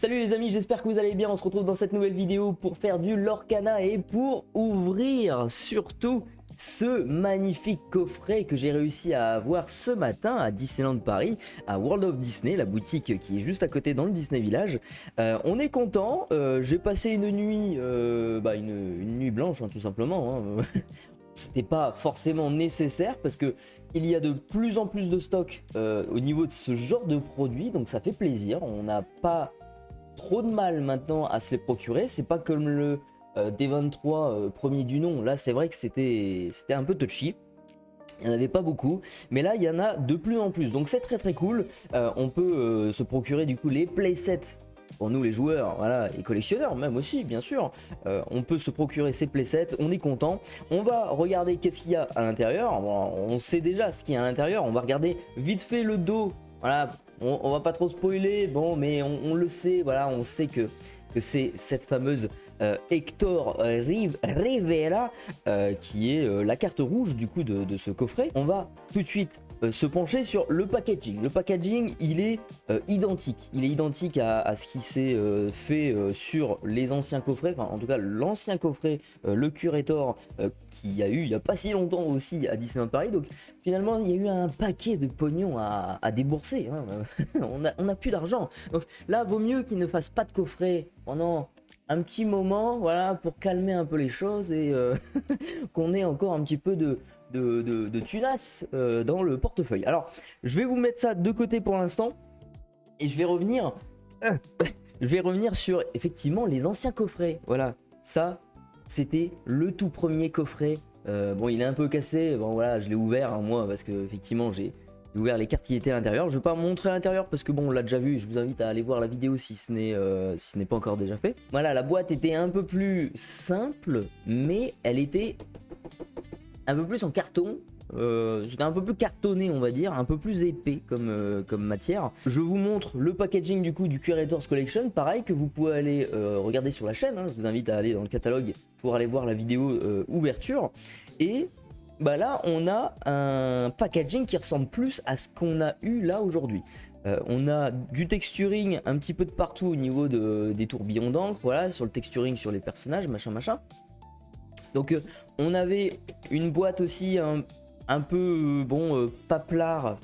Salut les amis, j'espère que vous allez bien. On se retrouve dans cette nouvelle vidéo pour faire du Lorcana et pour ouvrir surtout ce magnifique coffret que j'ai réussi à avoir ce matin à Disneyland Paris, à World of Disney, la boutique qui est juste à côté dans le Disney Village. On est content, j'ai passé une nuit, une nuit blanche tout simplement. C'était pas forcément nécessaire parce que il y a de plus en plus de stock au niveau de ce genre de produits, donc ça fait plaisir. On n'a pas trop de mal maintenant à se les procurer. C'est pas comme le D23 premier du nom. Là c'est vrai que c'était un peu touchy. Il n'y en avait pas beaucoup, mais là il y en a de plus en plus, donc c'est très cool. On peut se procurer du coup les playsets pour nous les joueurs, voilà, et collectionneurs même aussi bien sûr. On peut se procurer ces playsets, on est content. On va regarder qu'est-ce qu'il y a à l'intérieur. Bon, on sait déjà ce qu'il y a à l'intérieur, on va regarder vite fait le dos. Voilà, on va pas trop spoiler, bon, mais on le sait, voilà, on sait que c'est cette fameuse Hector Rivera qui est la carte rouge du coup de ce coffret. On va tout de suite se pencher sur le packaging. Le packaging, il est identique. Il est identique à ce qui s'est fait sur les anciens coffrets. Enfin, en tout cas, l'ancien coffret, le Curator, qui a eu il n'y a pas si longtemps aussi à Disneyland Paris. Donc, finalement, il y a eu un paquet de pognon à débourser. On a plus d'argent. Donc là, vaut mieux qu'ils ne fassent pas de coffret pendant un petit moment, voilà, pour calmer un peu les choses et qu'on ait encore un petit peu de tunas dans le portefeuille. Alors, je vais vous mettre ça de côté pour l'instant et je vais revenir sur effectivement les anciens coffrets. Voilà, ça, c'était le tout premier coffret. Bon, il est un peu cassé. Bon, voilà, je l'ai ouvert moi parce que effectivement j'ai ouvert les cartes qui étaient à l'intérieur. Je vais pas montrer à l'intérieur parce que bon, on l'a déjà vu. Je vous invite à aller voir la vidéo si ce n'est pas encore déjà fait. Voilà, la boîte était un peu plus simple, mais elle était un peu plus en carton. C'était un peu plus cartonné, on va dire, un peu plus épais comme matière. Je vous montre le packaging du coup du Curator's Collection, pareil, que vous pouvez aller regarder sur la chaîne. Je vous invite à aller dans le catalogue pour aller voir la vidéo ouverture. Et bah là, on a un packaging qui ressemble plus à ce qu'on a eu là aujourd'hui. On a du texturing un petit peu de partout au niveau des tourbillons d'encre, voilà, sur le texturing sur les personnages, machin. Donc on avait une boîte aussi un peu paplard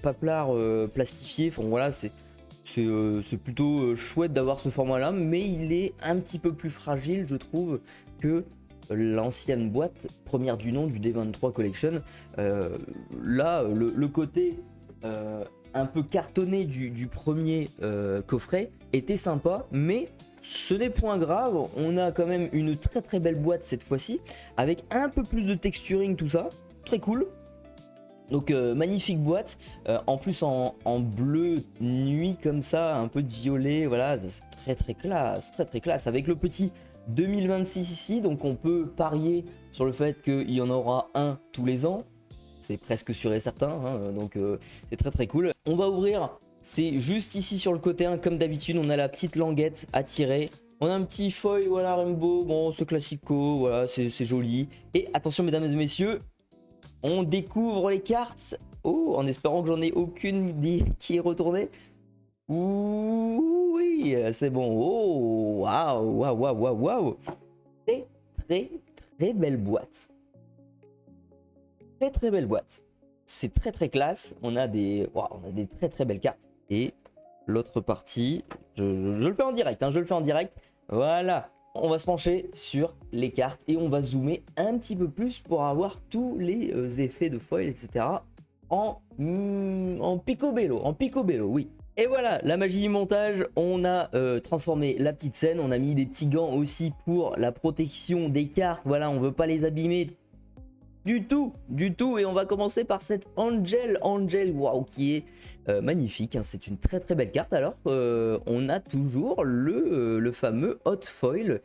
plastifié. Enfin voilà, c'est plutôt chouette d'avoir ce format là, mais il est un petit peu plus fragile, je trouve, que l'ancienne boîte première du nom du D23 Collection. Là le côté un peu cartonné du premier coffret était sympa, mais ce n'est point grave. On a quand même une très belle boîte cette fois-ci avec un peu plus de texturing, tout ça, très cool. Donc magnifique boîte, en plus en bleu nuit comme ça, un peu de violet, voilà, c'est très classe, avec le petit 2026 ici, donc on peut parier sur le fait qu'il y en aura un tous les ans, c'est presque sûr et certain, donc c'est très cool. On va ouvrir, c'est juste ici sur le côté 1, comme d'habitude, on a la petite languette à tirer. On a un petit foil, voilà, rainbow, bon, ce classico, voilà, c'est joli. Et attention mesdames et messieurs, on découvre les cartes, oh, en espérant que j'en ai aucune qui est retournée. Ouh, oui, c'est bon. Oh, waouh. Très belle boîte. Très belle boîte. C'est très classe. On a des très belles cartes. Et l'autre partie, je le fais en direct. Je le fais en direct. Voilà. On va se pencher sur les cartes et on va zoomer un petit peu plus pour avoir tous les effets de foil, etc. en picobello, oui. Et voilà, la magie du montage, on a transformé la petite scène, on a mis des petits gants aussi pour la protection des cartes, voilà, on veut pas les abîmer du tout, et on va commencer par cette Angel, waouh, qui est magnifique, c'est une très belle carte. Alors, on a toujours le fameux Hot Foil,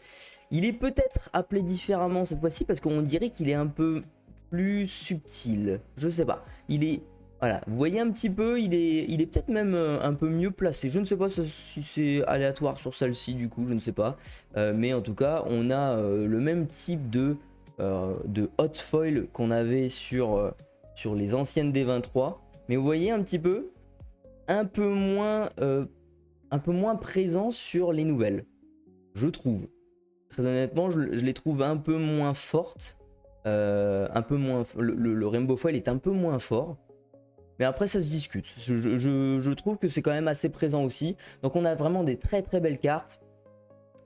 il est peut-être appelé différemment cette fois-ci, parce qu'on dirait qu'il est un peu plus subtil, je sais pas, il est... Voilà, vous voyez un petit peu, il est peut-être même un peu mieux placé. Je ne sais pas si c'est aléatoire sur celle-ci, du coup, je ne sais pas. Mais en tout cas, on a le même type de hot foil qu'on avait sur les anciennes D23. Mais vous voyez un petit peu, un peu moins un peu moins présent sur les nouvelles, je trouve. Très honnêtement, je les trouve un peu moins fortes. Un peu moins, le Rainbow Foil est un peu moins fort. Mais après, ça se discute. Je trouve que c'est quand même assez présent aussi. Donc on a vraiment des très très belles cartes.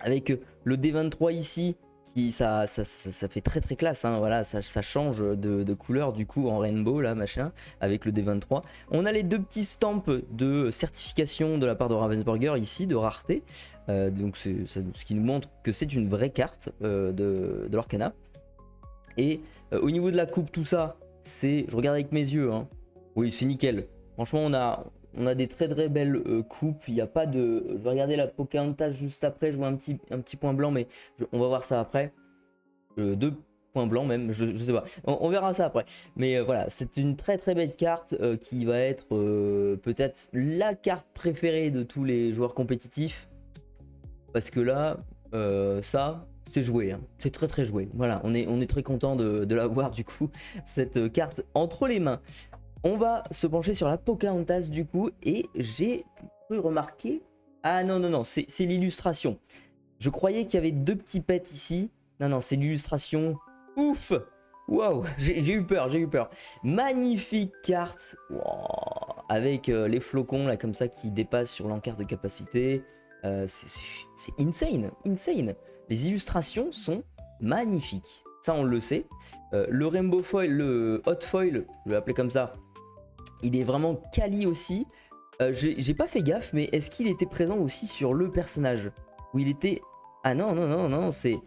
Avec le D23 ici, qui ça fait très très classe. Hein, voilà, ça change de couleur du coup en rainbow là, machin, avec le D23. On a les deux petits stamps de certification de la part de Ravensburger ici, de rareté. Donc ce qui nous montre que c'est une vraie carte de l'Orcana. Et au niveau de la coupe, tout ça, c'est, je regarde avec mes yeux, hein. Oui, c'est nickel. Franchement, on a des très très belles coupes. Il n'y a pas de. Je vais regarder la Pocahontas juste après. Je vois un petit point blanc, mais on va voir ça après. Deux points blancs même, je sais pas. On verra ça après. Mais voilà, c'est une très très belle carte qui va être peut-être la carte préférée de tous les joueurs compétitifs. Parce que là, ça, c'est joué. Hein. C'est très très joué. Voilà, on est très content de l'avoir du coup, cette carte entre les mains. On va se pencher sur la Pocahontas du coup, et j'ai pu remarquer... Ah non, non, non, c'est l'illustration. Je croyais qu'il y avait deux petits pets ici. Non, non, c'est l'illustration. Ouf! Waouh, j'ai eu peur, j'ai eu peur. Magnifique carte. Wow. Avec les flocons là comme ça qui dépassent sur l'encart de capacité. C'est insane, insane. Les illustrations sont magnifiques. Ça, on le sait. Le Rainbow Foil, le Hot Foil, je vais l'appeler comme ça, il est vraiment quali aussi. J'ai pas fait gaffe, mais est-ce qu'il était présent aussi sur le personnage? Où il était... Ah non, non, non, non, c'est...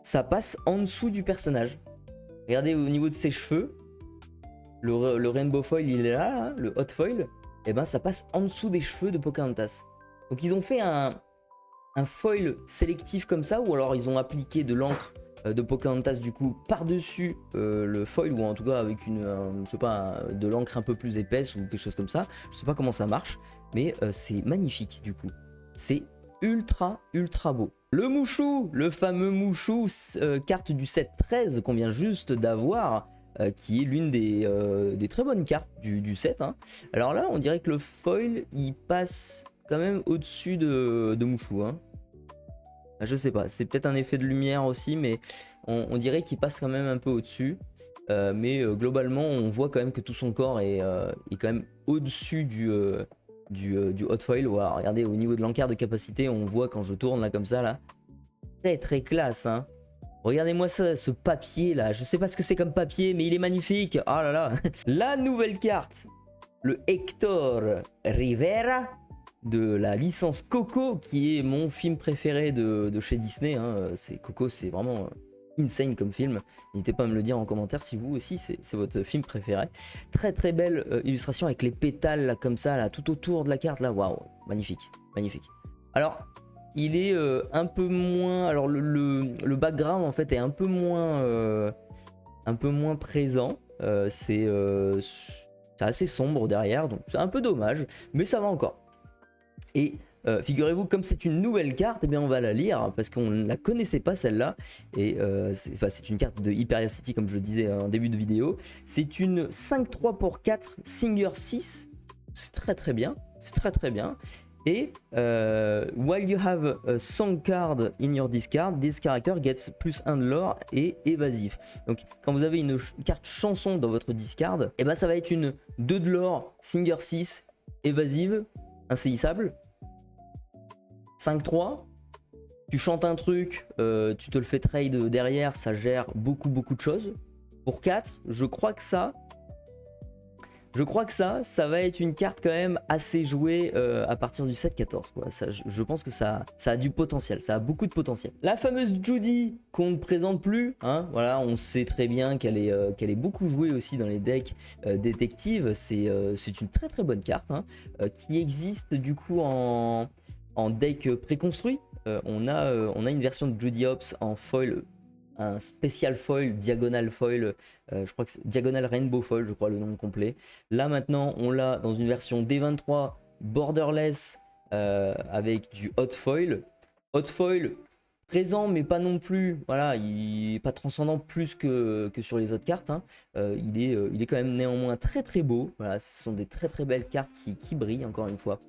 Ça passe en dessous du personnage. Regardez au niveau de ses cheveux. Le Rainbow Foil, il est là, hein, le Hot Foil. Et ben, ça passe en dessous des cheveux de Pocahontas. Donc ils ont fait un foil sélectif comme ça, ou alors ils ont appliqué de l'encre de Pocahontas du coup par-dessus le foil, ou en tout cas avec une, je sais pas, de l'encre un peu plus épaisse ou quelque chose comme ça. Je sais pas comment ça marche, mais c'est magnifique du coup. C'est ultra ultra beau. Le Mouchou, le fameux Mouchou, carte du set 13 qu'on vient juste d'avoir, qui est l'une des très bonnes cartes du set. Hein. Alors là, on dirait que le foil, il passe quand même au-dessus de Mouchou. Hein. Je sais pas, c'est peut-être un effet de lumière aussi, mais on dirait qu'il passe quand même un peu au-dessus. Mais globalement, on voit quand même que tout son corps est quand même au-dessus du hot foil. Voilà, regardez, au niveau de l'encart de capacité, on voit quand je tourne là comme ça, là. Très très classe, hein. Regardez-moi ça, ce papier là. Je sais pas ce que c'est comme papier, mais il est magnifique. Oh là là. La nouvelle carte, le Hector Rivera, de la licence Coco, qui est mon film préféré de chez Disney. Hein. Coco, c'est vraiment insane comme film. N'hésitez pas à me le dire en commentaire si vous aussi c'est votre film préféré. Très très belle illustration avec les pétales là, comme ça, là, tout autour de la carte. Là, waouh, magnifique, magnifique. Alors, il est un peu moins... Alors, le background, en fait, est un peu moins présent. C'est assez sombre derrière, donc c'est un peu dommage, mais ça va encore. Et figurez-vous, comme c'est une nouvelle carte, eh bien on va la lire parce qu'on ne la connaissait pas celle-là. Et c'est une carte de Hyperia City, comme je le disais en début de vidéo. C'est une 5-3 pour 4 Singer 6. C'est très très bien. C'est très très bien. Et while you have a song card in your discard, this character gets +1 de lore et évasif. Donc quand vous avez une carte chanson dans votre discard, et ben ça va être une 2 de lore, Singer 6, évasive, insaisissable. 5-3, tu chantes un truc, tu te le fais trade derrière, ça gère beaucoup de choses. Pour 4, je crois que ça va être une carte quand même assez jouée à partir du 7-14. Quoi. Je pense que ça a du potentiel, ça a beaucoup de potentiel. La fameuse Judy qu'on ne présente plus, hein, voilà, on sait très bien qu'elle est beaucoup jouée aussi dans les decks détectives. C'est une très très bonne carte hein, qui existe du coup en deck préconstruit. On a une version de Judy Hopps en foil, un spécial foil, diagonal foil, je crois que c'est diagonal rainbow foil, je crois le nom complet. Là maintenant, on l'a dans une version D23 borderless avec du hot foil. Hot foil présent, mais pas non plus, voilà, il n'est pas transcendant plus que sur les autres cartes. Hein. Il est quand même néanmoins très très beau. Voilà, ce sont des très très belles cartes qui brillent encore une fois.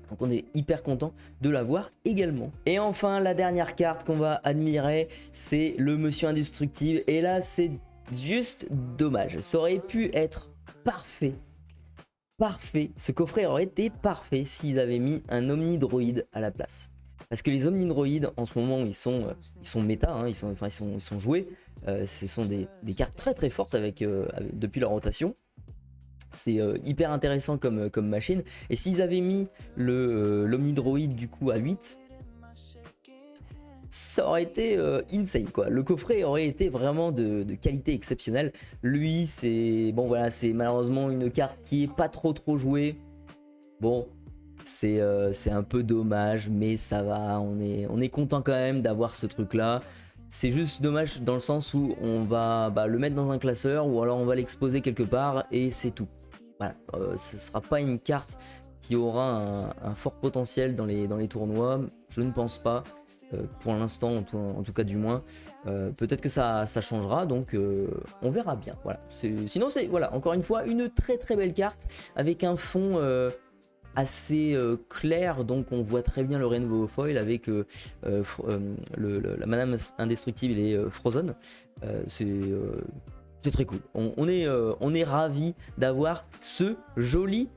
Donc on est hyper content de l'avoir également. Et enfin la dernière carte qu'on va admirer, c'est le Monsieur Indestructible. Et là c'est juste dommage, ça aurait pu être parfait. Parfait, ce coffret aurait été parfait s'ils avaient mis un Omnidroid à la place. Parce que les Omnidroïdes en ce moment ils sont méta, hein, ils sont joués. Ce sont des cartes très très fortes depuis leur rotation. C'est hyper intéressant comme machine. Et s'ils avaient mis l'Omnidroid du coup à 8, ça aurait été insane quoi. Le coffret aurait été vraiment de qualité exceptionnelle. Lui c'est bon voilà, c'est malheureusement une carte qui est pas trop jouée. Bon, c'est un peu dommage, mais ça va, on est content quand même d'avoir ce truc là. C'est juste dommage dans le sens où on va le mettre dans un classeur ou alors on va l'exposer quelque part et c'est tout. Voilà, ce sera pas une carte qui aura un fort potentiel dans les tournois, je ne pense pas. Pour l'instant, en tout cas du moins, peut-être que ça changera, donc on verra bien. Voilà. Sinon c'est voilà, encore une fois une très belle carte avec un fond assez clair, donc on voit très bien le Rainbow Foil avec la Madame Indestructible et Frozen. C'est très cool. On est ravis d'avoir ce joli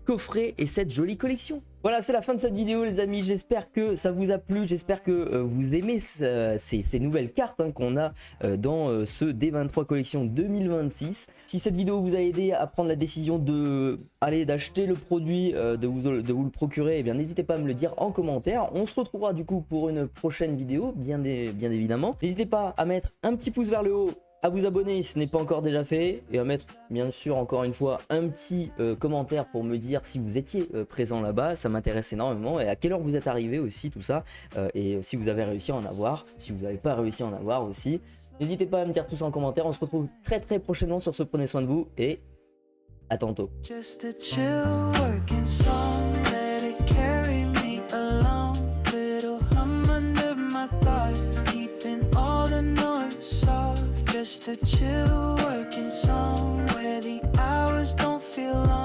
coffret et cette jolie collection. Voilà, c'est la fin de cette vidéo les amis, j'espère que ça vous a plu, j'espère que vous aimez ces nouvelles cartes hein, qu'on a dans ce D23 collection 2026. Si cette vidéo vous a aidé à prendre la décision d'acheter le produit, de vous le procurer, eh bien n'hésitez pas à me le dire en commentaire. On se retrouvera du coup pour une prochaine vidéo, bien évidemment. N'hésitez pas à mettre un petit pouce vers le haut, à vous abonner si ce n'est pas encore déjà fait et à mettre bien sûr encore une fois un petit commentaire pour me dire si vous étiez présent là-bas, ça m'intéresse énormément, et à quelle heure vous êtes arrivé aussi, tout ça, et si vous avez réussi à en avoir, si vous n'avez pas réussi à en avoir aussi, n'hésitez pas à me dire tout ça en commentaire. On se retrouve très prochainement sur ce, prenez soin de vous et à tantôt. Just a chill working song where the hours don't feel long.